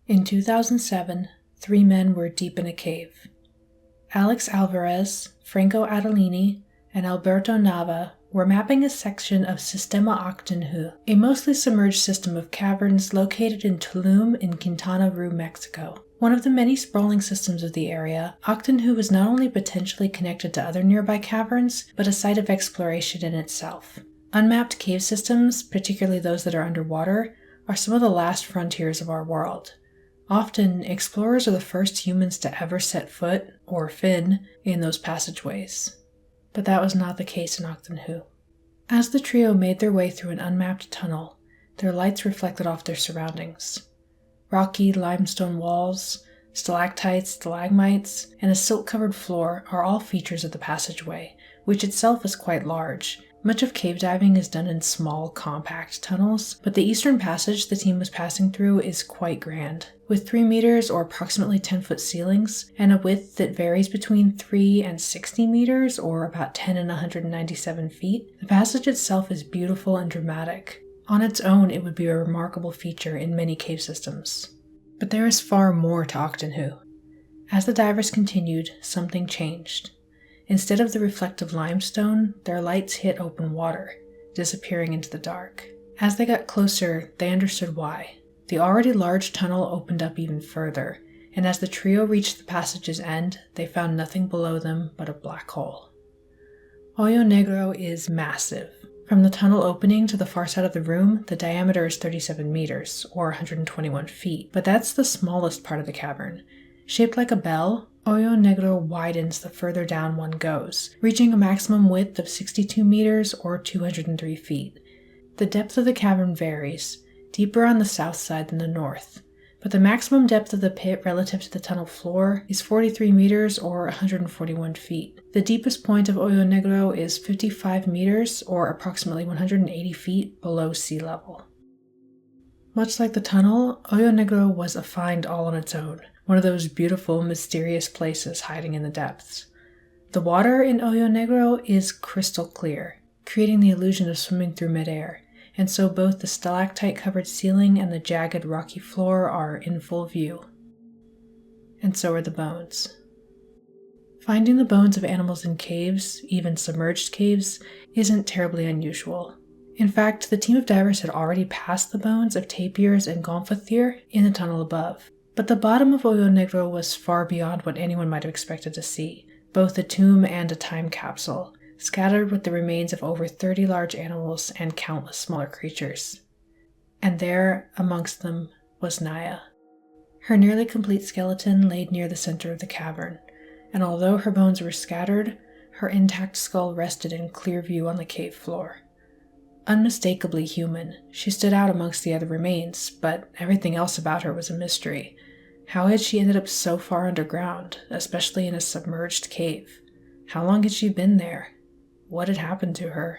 In 2007, 3 men were deep in a cave. Alex Alvarez, Franco Adelini, and Alberto Nava were mapping a section of Sistema Aktun Hu, a mostly submerged system of caverns located in Tulum in Quintana Roo, Mexico. One of the many sprawling systems of the area, Aktun Hu is not only potentially connected to other nearby caverns, but a site of exploration in itself. Unmapped cave systems, particularly those that are underwater, are some of the last frontiers of our world. Often, explorers are the first humans to ever set foot, or fin, in those passageways. But that was not the case in Aktun Hu. As the trio made their way through an unmapped tunnel, their lights reflected off their surroundings. Rocky limestone walls, stalactites, stalagmites, and a silt-covered floor are all features of the passageway, which itself is quite large. Much of cave diving is done in small, compact tunnels, but the eastern passage the team was passing through is quite grand, with 3 meters or approximately 10-foot ceilings, and a width that varies between 3 and 60 meters or about 10 and 197 feet. The passage itself is beautiful and dramatic. On its own, it would be a remarkable feature in many cave systems. But there is far more to Aktun Hu. As the divers continued, something changed. Instead of the reflective limestone, their lights hit open water, disappearing into the dark. As they got closer, they understood why. The already large tunnel opened up even further, and as the trio reached the passage's end, they found nothing below them but a black hole. Hoyo Negro is massive. From the tunnel opening to the far side of the room, the diameter is 37 meters, or 121 feet, but that's the smallest part of the cavern. Shaped like a bell, Hoyo Negro widens the further down one goes, reaching a maximum width of 62 meters or 203 feet. The depth of the cavern varies, deeper on the south side than the north, but the maximum depth of the pit relative to the tunnel floor is 43 meters or 141 feet. The deepest point of Hoyo Negro is 55 meters or approximately 180 feet below sea level. Much like the tunnel, Hoyo Negro was a find all on its own. One of those beautiful, mysterious places hiding in the depths. The water in Hoyo Negro is crystal clear, creating the illusion of swimming through midair, and so both the stalactite-covered ceiling and the jagged, rocky floor are in full view. And so are the bones. Finding the bones of animals in caves, even submerged caves, isn't terribly unusual. In fact, the team of divers had already passed the bones of tapirs and gomphothere in the tunnel above. But the bottom of Hoyo Negro was far beyond what anyone might have expected to see, both a tomb and a time capsule, scattered with the remains of over 30 large animals and countless smaller creatures. And there, amongst them, was Naia. Her nearly complete skeleton laid near the center of the cavern, and although her bones were scattered, her intact skull rested in clear view on the cave floor. Unmistakably human, she stood out amongst the other remains, but everything else about her was a mystery. How had she ended up so far underground, especially in a submerged cave? How long had she been there? What had happened to her?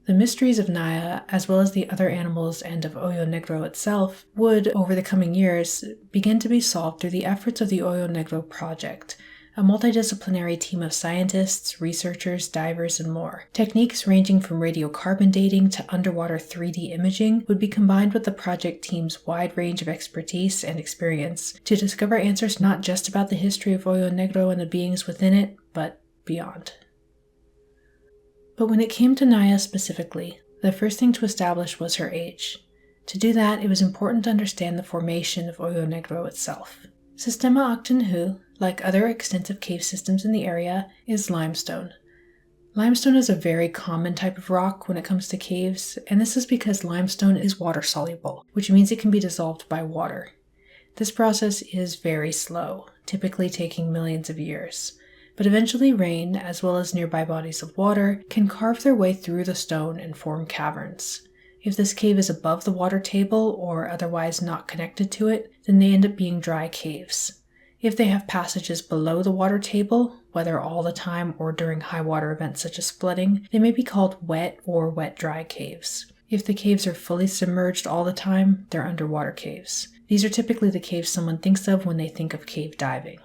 The mysteries of Naia, as well as the other animals and of Hoyo Negro itself, would, over the coming years, begin to be solved through the efforts of the Hoyo Negro Project, a multidisciplinary team of scientists, researchers, divers, and more. Techniques ranging from radiocarbon dating to underwater 3D imaging would be combined with the project team's wide range of expertise and experience to discover answers not just about the history of Hoyo Negro and the beings within it, but beyond. But when it came to Naia specifically, the first thing to establish was her age. To do that, it was important to understand the formation of Hoyo Negro itself. Sistema Aktun Hu, like other extensive cave systems in the area, is limestone. Limestone is a very common type of rock when it comes to caves, and this is because limestone is water-soluble, which means it can be dissolved by water. This process is very slow, typically taking millions of years, but eventually rain, as well as nearby bodies of water, can carve their way through the stone and form caverns. If this cave is above the water table or otherwise not connected to it, then they end up being dry caves. If they have passages below the water table, whether all the time or during high water events such as flooding, they may be called wet or wet-dry caves. If the caves are fully submerged all the time, they're underwater caves. These are typically the caves someone thinks of when they think of cave diving.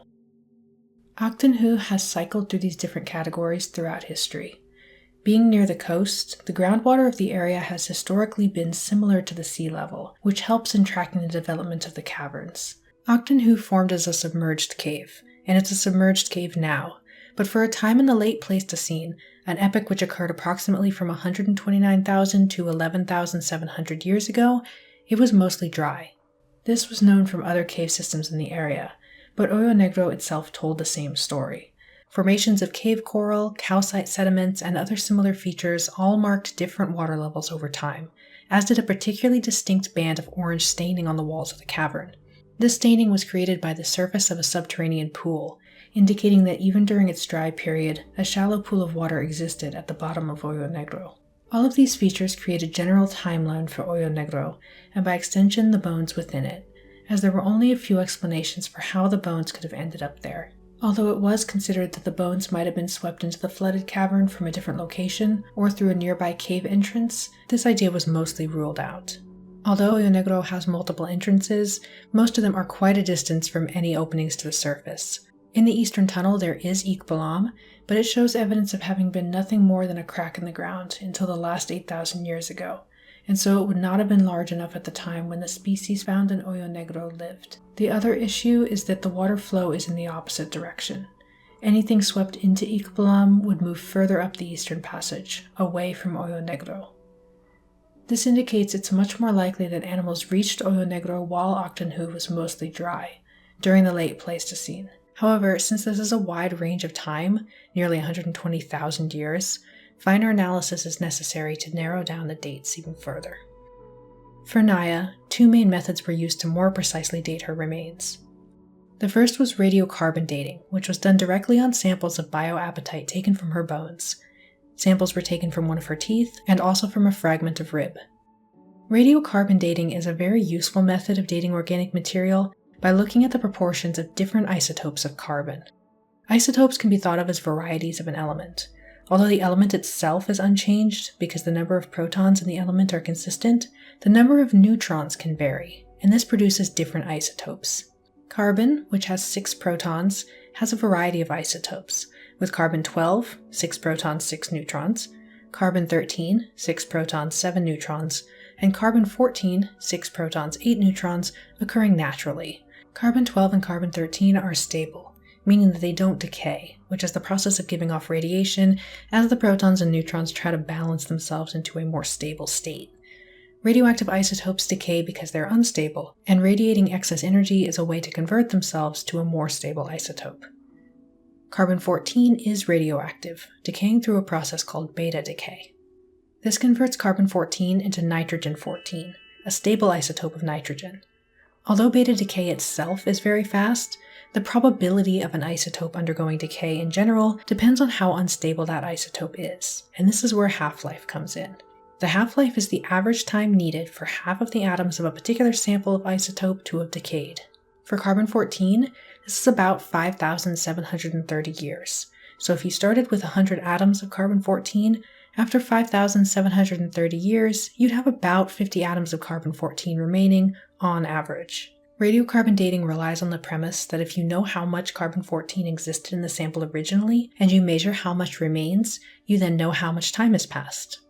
Aktun Hu has cycled through these different categories throughout history. Being near the coast, the groundwater of the area has historically been similar to the sea level, which helps in tracking the development of the caverns. Aktun Hu formed as a submerged cave, and it's a submerged cave now, but for a time in the late Pleistocene, an epoch which occurred approximately from 129,000 to 11,700 years ago, it was mostly dry. This was known from other cave systems in the area, but Hoyo Negro itself told the same story. Formations of cave coral, calcite sediments, and other similar features all marked different water levels over time, as did a particularly distinct band of orange staining on the walls of the cavern. This staining was created by the surface of a subterranean pool, indicating that even during its dry period, a shallow pool of water existed at the bottom of Hoyo Negro. All of these features create a general timeline for Hoyo Negro, and by extension the bones within it, as there were only a few explanations for how the bones could have ended up there. Although it was considered that the bones might have been swept into the flooded cavern from a different location or through a nearby cave entrance, this idea was mostly ruled out. Although Hoyo Negro has multiple entrances, most of them are quite a distance from any openings to the surface. In the eastern tunnel there is Ikbalam, but it shows evidence of having been nothing more than a crack in the ground until the last 8,000 years ago, and so it would not have been large enough at the time when the species found in Hoyo Negro lived. The other issue is that the water flow is in the opposite direction. Anything swept into Ikbalam would move further up the eastern passage, away from Hoyo Negro. This indicates it's much more likely that animals reached Hoyo Negro while Aktun Hu was mostly dry, during the late Pleistocene. However, since this is a wide range of time, nearly 120,000 years, finer analysis is necessary to narrow down the dates even further. For Naia, two main methods were used to more precisely date her remains. The first was radiocarbon dating, which was done directly on samples of bioapatite taken from her bones. Samples were taken from one of her teeth and also from a fragment of rib. Radiocarbon dating is a very useful method of dating organic material by looking at the proportions of different isotopes of carbon. Isotopes can be thought of as varieties of an element. Although the element itself is unchanged because the number of protons in the element are consistent, the number of neutrons can vary, and this produces different isotopes. Carbon, which has 6 protons, has a variety of isotopes, with carbon-12, 6 protons, 6 neutrons, carbon-13, 6 protons, 7 neutrons, and carbon-14, 6 protons, 8 neutrons, occurring naturally. Carbon-12 and carbon-13 are stable, meaning that they don't decay, which is the process of giving off radiation as the protons and neutrons try to balance themselves into a more stable state. Radioactive isotopes decay because they're unstable, and radiating excess energy is a way to convert themselves to a more stable isotope. Carbon-14 is radioactive, decaying through a process called beta decay. This converts carbon-14 into nitrogen-14, a stable isotope of nitrogen. Although beta decay itself is very fast, the probability of an isotope undergoing decay in general depends on how unstable that isotope is, and this is where half-life comes in. The half-life is the average time needed for half of the atoms of a particular sample of isotope to have decayed. For carbon-14, this is about 5,730 years. So if you started with 100 atoms of carbon-14, after 5,730 years, you'd have about 50 atoms of carbon-14 remaining on average. Radiocarbon dating relies on the premise that if you know how much carbon-14 existed in the sample originally, and you measure how much remains, you then know how much time has passed.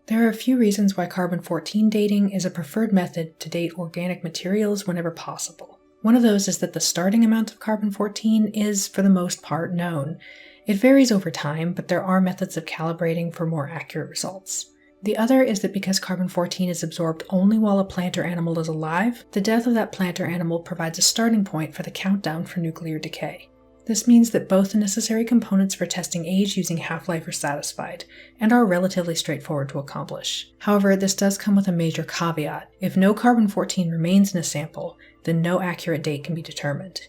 There are a few reasons why carbon-14 dating is a preferred method to date organic materials whenever possible. One of those is that the starting amount of carbon-14 is, for the most part, known. It varies over time, but there are methods of calibrating for more accurate results. The other is that because carbon-14 is absorbed only while a plant or animal is alive, the death of that plant or animal provides a starting point for the countdown for nuclear decay. This means that both the necessary components for testing age using half-life are satisfied, and are relatively straightforward to accomplish. However, this does come with a major caveat. If no carbon-14 remains in a sample, then no accurate date can be determined.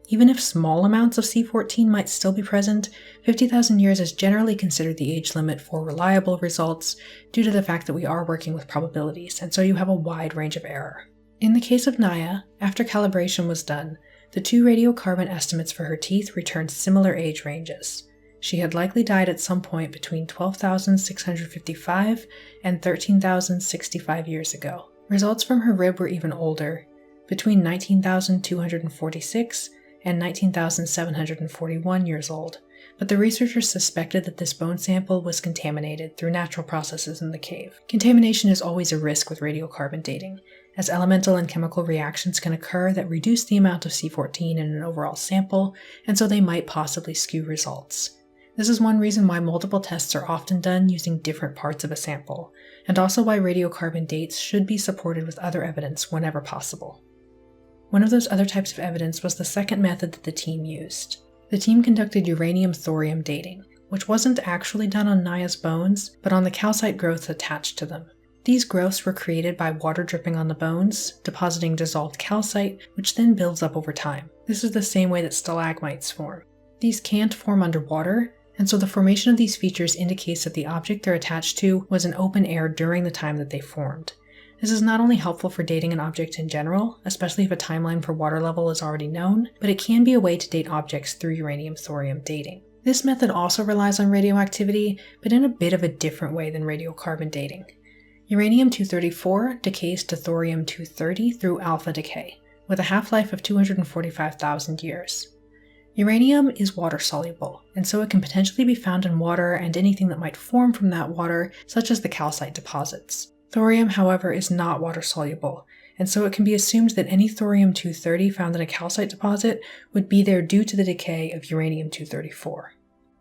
Even if small amounts of C14 might still be present, 50,000 years is generally considered the age limit for reliable results due to the fact that we are working with probabilities, and so you have a wide range of error. In the case of Naia, after calibration was done, the two radiocarbon estimates for her teeth returned similar age ranges. She had likely died at some point between 12,655 and 13,065 years ago. Results from her rib were even older, between 19,246 and 19,741 years old, but the researchers suspected that this bone sample was contaminated through natural processes in the cave. Contamination is always a risk with radiocarbon dating, as elemental and chemical reactions can occur that reduce the amount of C14 in an overall sample, and so they might possibly skew results. This is one reason why multiple tests are often done using different parts of a sample, and also why radiocarbon dates should be supported with other evidence whenever possible. One of those other types of evidence was the second method that the team used. The team conducted uranium-thorium dating, which wasn't actually done on Naia's bones, but on the calcite growths attached to them. These growths were created by water dripping on the bones, depositing dissolved calcite, which then builds up over time. This is the same way that stalagmites form. These can't form underwater, and so the formation of these features indicates that the object they're attached to was in open air during the time that they formed. This is not only helpful for dating an object in general, especially if a timeline for water level is already known, but it can be a way to date objects through uranium-thorium dating. This method also relies on radioactivity, but in a bit of a different way than radiocarbon dating. Uranium-234 decays to thorium-230 through alpha decay, with a half-life of 245,000 years. Uranium is water-soluble, and so it can potentially be found in water and anything that might form from that water, such as the calcite deposits. Thorium, however, is not water-soluble, and so it can be assumed that any thorium-230 found in a calcite deposit would be there due to the decay of uranium-234.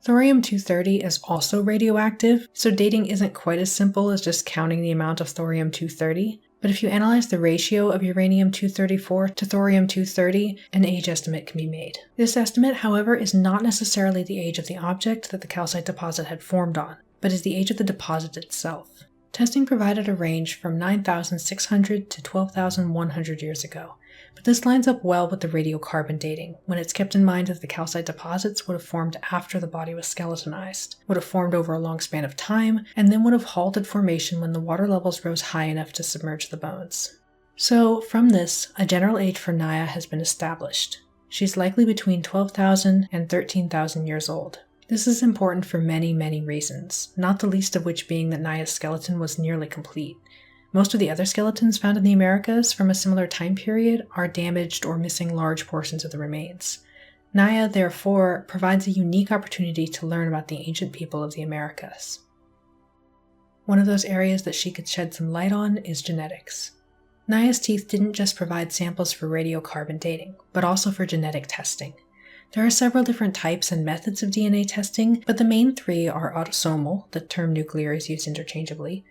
Thorium-230 is also radioactive, so dating isn't quite as simple as just counting the amount of thorium-230, but if you analyze the ratio of uranium-234 to thorium-230, an age estimate can be made. This estimate, however, is not necessarily the age of the object that the calcite deposit had formed on, but is the age of the deposit itself. Testing provided a range from 9,600 to 12,100 years ago, but this lines up well with the radiocarbon dating, when it's kept in mind that the calcite deposits would have formed after the body was skeletonized, would have formed over a long span of time, and then would have halted formation when the water levels rose high enough to submerge the bones. So, from this, a general age for Naia has been established. She's likely between 12,000 and 13,000 years old. This is important for many, many reasons, not the least of which being that Naia's skeleton was nearly complete. Most of the other skeletons found in the Americas from a similar time period are damaged or missing large portions of the remains. Naia, therefore, provides a unique opportunity to learn about the ancient people of the Americas. One of those areas that she could shed some light on is genetics. Naia's teeth didn't just provide samples for radiocarbon dating, but also for genetic testing. There are several different types and methods of DNA testing, but the main three are autosomal, the term nuclear is used interchangeably,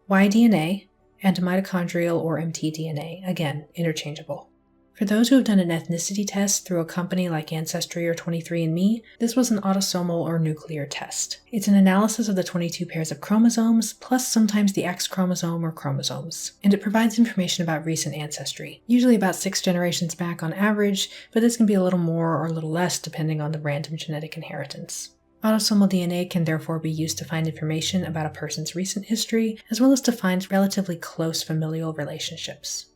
Y-DNA, and mitochondrial or mtDNA, again, interchangeable. For those who have done an ethnicity test through a company like Ancestry or 23andMe, this was an autosomal or nuclear test. It's an analysis of the 22 pairs of chromosomes, plus sometimes the X chromosome or chromosomes, and it provides information about recent ancestry, usually about 6 generations back on average, but this can be a little more or a little less depending on the random genetic inheritance. Autosomal DNA can therefore be used to find information about a person's recent history, as well as to find relatively close familial relationships.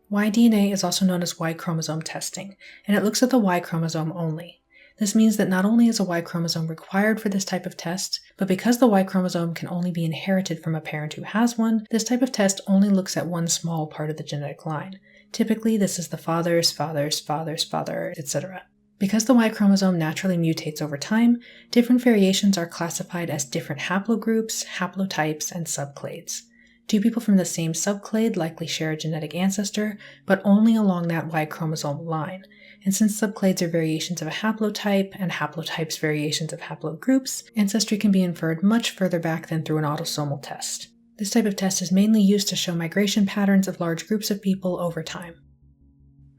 Y-DNA is also known as Y chromosome testing, and it looks at the Y chromosome only. This means that not only is a Y chromosome required for this type of test, but because the Y chromosome can only be inherited from a parent who has one, this type of test only looks at one small part of the genetic line. Typically, this is the father's father's father's father, etc. Because the Y chromosome naturally mutates over time, different variations are classified as different haplogroups, haplotypes, and subclades. Two people from the same subclade likely share a genetic ancestor, but only along that Y chromosome line. And since subclades are variations of a haplotype, and haplotypes variations of haplogroups, ancestry can be inferred much further back than through an autosomal test. This type of test is mainly used to show migration patterns of large groups of people over time.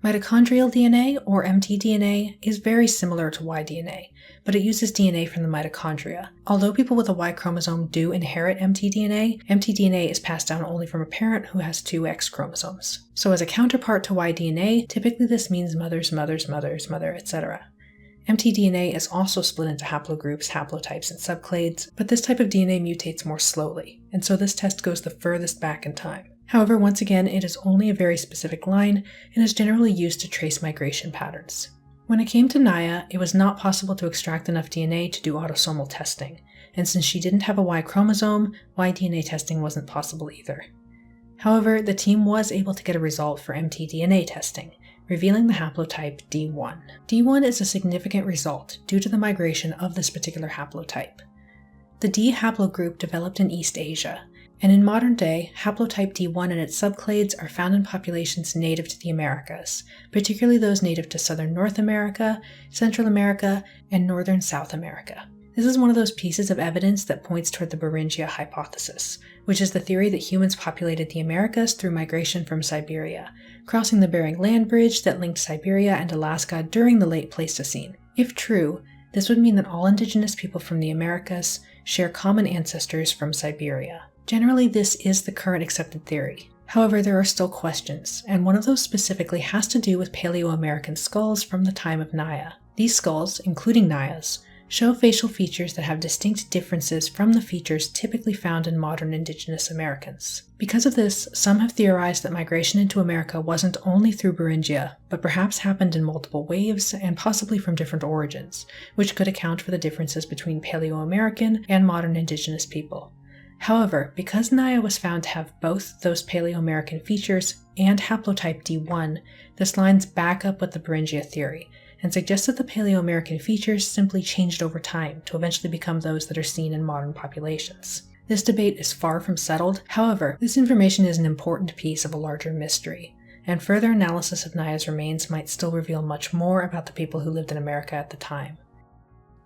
Mitochondrial DNA, or mtDNA, is very similar to Y-DNA, but it uses DNA from the mitochondria. Although people with a Y chromosome do inherit mtDNA, mtDNA is passed down only from a parent who has 2 X chromosomes. So as a counterpart to Y-DNA, typically this means mother's mother's mother's mother, etc. mtDNA is also split into haplogroups, haplotypes, and subclades, but this type of DNA mutates more slowly, and so this test goes the furthest back in time. However, once again, it is only a very specific line and is generally used to trace migration patterns. When it came to Naia, it was not possible to extract enough DNA to do autosomal testing, and since she didn't have a Y chromosome, Y-DNA testing wasn't possible either. However, the team was able to get a result for mtDNA testing, revealing the haplotype D1. D1 is a significant result due to the migration of this particular haplotype. The D haplogroup developed in East Asia, and in modern day, haplotype D1 and its subclades are found in populations native to the Americas, particularly those native to southern North America, Central America, and northern South America. This is one of those pieces of evidence that points toward the Beringia hypothesis, which is the theory that humans populated the Americas through migration from Siberia, crossing the Bering Land Bridge that linked Siberia and Alaska during the late Pleistocene. If true, this would mean that all indigenous people from the Americas share common ancestors from Siberia. Generally, this is the current accepted theory. However, there are still questions, and one of those specifically has to do with Paleo-American skulls from the time of Naia. These skulls, including Naia's, show facial features that have distinct differences from the features typically found in modern indigenous Americans. Because of this, some have theorized that migration into America wasn't only through Beringia, but perhaps happened in multiple waves and possibly from different origins, which could account for the differences between Paleo-American and modern indigenous people. However, because Naia was found to have both those Paleo-American features and haplotype D1, this lines back up with the Beringia theory, and suggests that the Paleo-American features simply changed over time to eventually become those that are seen in modern populations. This debate is far from settled, however, this information is an important piece of a larger mystery, and further analysis of Naia's remains might still reveal much more about the people who lived in America at the time.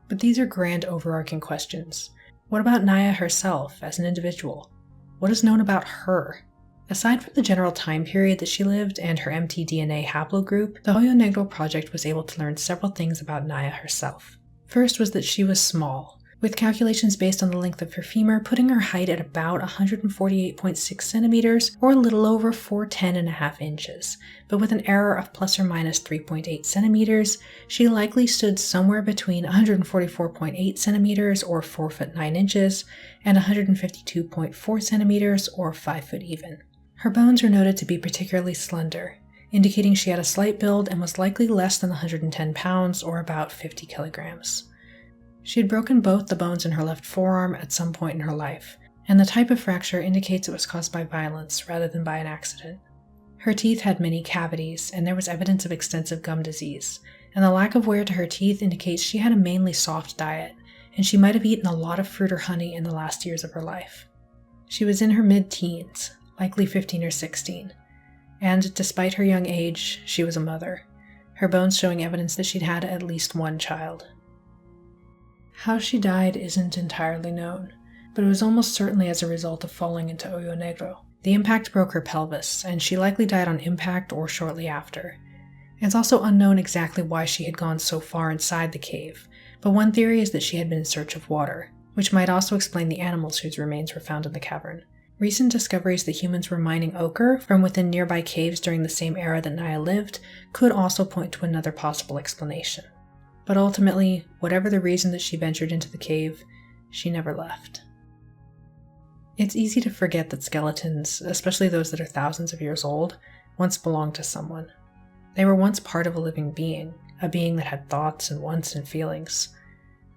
But these are grand overarching questions. What about Naia herself as an individual? What is known about her? Aside from the general time period that she lived and her mtDNA haplogroup, the Hoyo Negro project was able to learn several things about Naia herself. First was that she was small, with calculations based on the length of her femur putting her height at about 148.6 centimeters or a little over 410.5 inches, but with an error of plus or minus 3.8 centimeters, she likely stood somewhere between 144.8 centimeters or 4 foot 9 inches and 152.4 centimeters or 5 foot even. Her bones are noted to be particularly slender, indicating she had a slight build and was likely less than 110 pounds or about 50 kilograms. She had broken both the bones in her left forearm at some point in her life, and the type of fracture indicates it was caused by violence rather than by an accident. Her teeth had many cavities, and there was evidence of extensive gum disease, and the lack of wear to her teeth indicates she had a mainly soft diet, and she might have eaten a lot of fruit or honey in the last years of her life. She was in her mid-teens, likely 15 or 16, and despite her young age, she was a mother, her bones showing evidence that she'd had at least one child. How she died isn't entirely known, but it was almost certainly as a result of falling into Hoyo Negro. The impact broke her pelvis, and she likely died on impact or shortly after. It's also unknown exactly why she had gone so far inside the cave, but one theory is that she had been in search of water, which might also explain the animals whose remains were found in the cavern. Recent discoveries that humans were mining ochre from within nearby caves during the same era that Naia lived could also point to another possible explanation. But ultimately, whatever the reason that she ventured into the cave, she never left. It's easy to forget that skeletons, especially those that are thousands of years old, once belonged to someone. They were once part of a living being, a being that had thoughts and wants and feelings.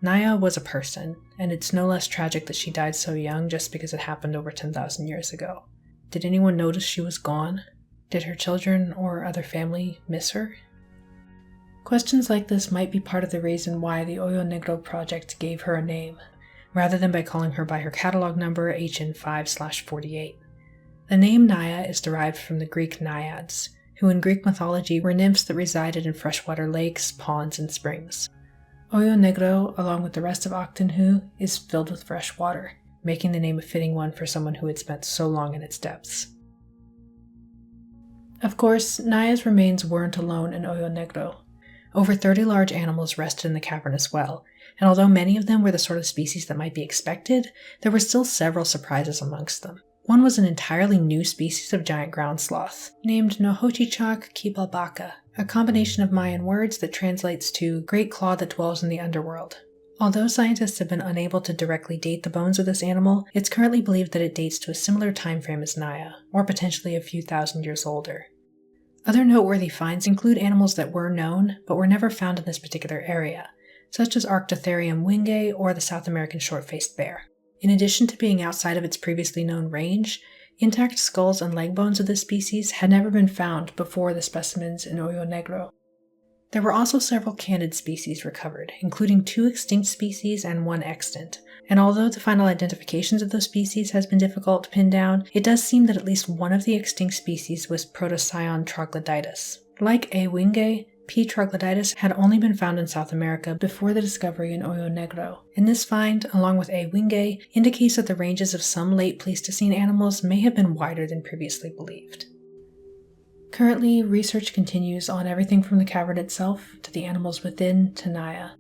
Naia was a person, and it's no less tragic that she died so young just because it happened over 10,000 years ago. Did anyone notice she was gone? Did her children or other family miss her? Questions like this might be part of the reason why the Hoyo Negro project gave her a name, rather than by calling her by her catalog number HN5/48. The name Naia is derived from the Greek naiads, who in Greek mythology were nymphs that resided in freshwater lakes, ponds, and springs. Hoyo Negro, along with the rest of Aktun Hu, is filled with fresh water, making the name a fitting one for someone who had spent so long in its depths. Of course, Naia's remains weren't alone in Hoyo Negro. Over 30 large animals rested in the cavern as well, and although many of them were the sort of species that might be expected, there were still several surprises amongst them. One was an entirely new species of giant ground sloth, named Nohochichak Kibalbaka, a combination of Mayan words that translates to great claw that dwells in the underworld. Although scientists have been unable to directly date the bones of this animal, it's currently believed that it dates to a similar time frame as Naia, or potentially a few thousand years older. Other noteworthy finds include animals that were known, but were never found in this particular area, such as Arctotherium wingae or the South American short-faced bear. In addition to being outside of its previously known range, Intact skulls and leg bones of this species had never been found before the specimens in Hoyo Negro. There were also several candid species recovered, including 2 extinct species and 1 extant. And although the final identifications of those species has been difficult to pin down, it does seem that at least one of the extinct species was Protocyon troglodytes. Like A. wingae, P. troglodytes had only been found in South America before the discovery in Hoyo Negro. And this find, along with A. wingae, indicates that the ranges of some late Pleistocene animals may have been wider than previously believed. Currently, research continues on everything from the cavern itself to the animals within to Naia.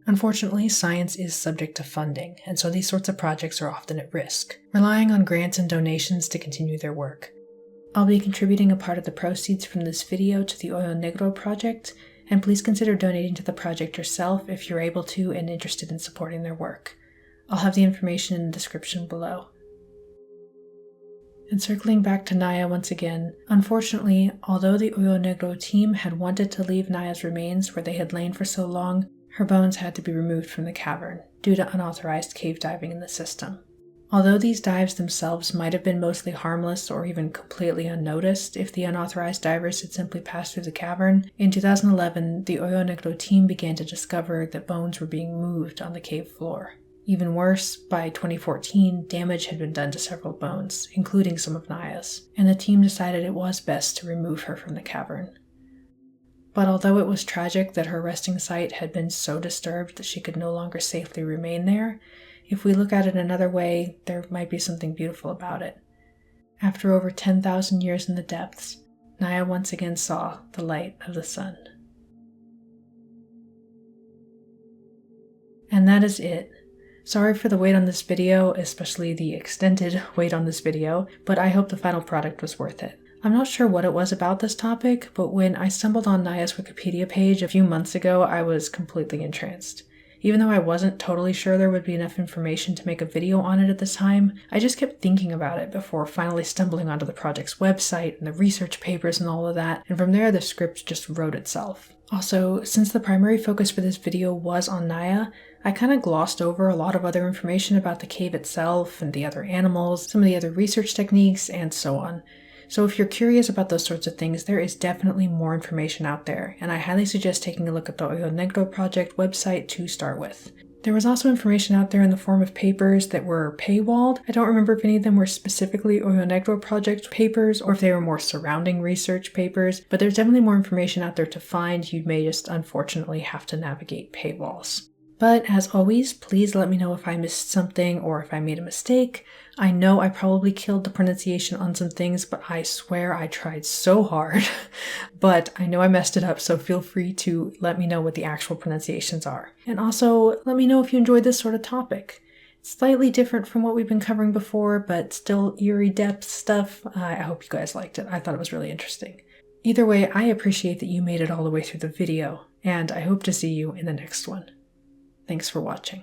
Unfortunately, science is subject to funding, and so these sorts of projects are often at risk, relying on grants and donations to continue their work. I'll be contributing a part of the proceeds from this video to the Hoyo Negro project, and please consider donating to the project yourself if you're able to and interested in supporting their work. I'll have the information in the description below. And circling back to Naia once again, unfortunately, although the Hoyo Negro team had wanted to leave Naia's remains where they had lain for so long, her bones had to be removed from the cavern due to unauthorized cave diving in the system. Although these dives themselves might have been mostly harmless or even completely unnoticed if the unauthorized divers had simply passed through the cavern, in 2011 the Hoyo Negro team began to discover that bones were being moved on the cave floor. Even worse, by 2014, damage had been done to several bones, including some of Naia's, and the team decided it was best to remove her from the cavern. But although it was tragic that her resting site had been so disturbed that she could no longer safely remain there, if we look at it another way, there might be something beautiful about it. After over 10,000 years in the depths, Naia once again saw the light of the sun. And that is it. Sorry for the wait on this video, especially the extended wait on this video, but I hope the final product was worth it. I'm not sure what it was about this topic, but when I stumbled on Naia's Wikipedia page a few months ago, I was completely entranced. Even though I wasn't totally sure there would be enough information to make a video on it at this time, I just kept thinking about it before finally stumbling onto the project's website and the research papers and all of that, and from there the script just wrote itself. Also, since the primary focus for this video was on Naia, I kind of glossed over a lot of other information about the cave itself and the other animals, some of the other research techniques, and so on. So if you're curious about those sorts of things, there is definitely more information out there, and I highly suggest taking a look at the Hoyo Negro project website to start with. There was also information out there in the form of papers that were paywalled. I don't remember if any of them were specifically Hoyo Negro project papers or if they were more surrounding research papers, but there's definitely more information out there to find. You may just unfortunately have to navigate paywalls. But as always, please let me know if I missed something or if I made a mistake. I know I probably killed the pronunciation on some things, but I swear I tried so hard. But I know I messed it up, so feel free to let me know what the actual pronunciations are. And also, let me know if you enjoyed this sort of topic. It's slightly different from what we've been covering before, but still eerie depth stuff. I hope you guys liked it. I thought it was really interesting. Either way, I appreciate that you made it all the way through the video, and I hope to see you in the next one. Thanks for watching.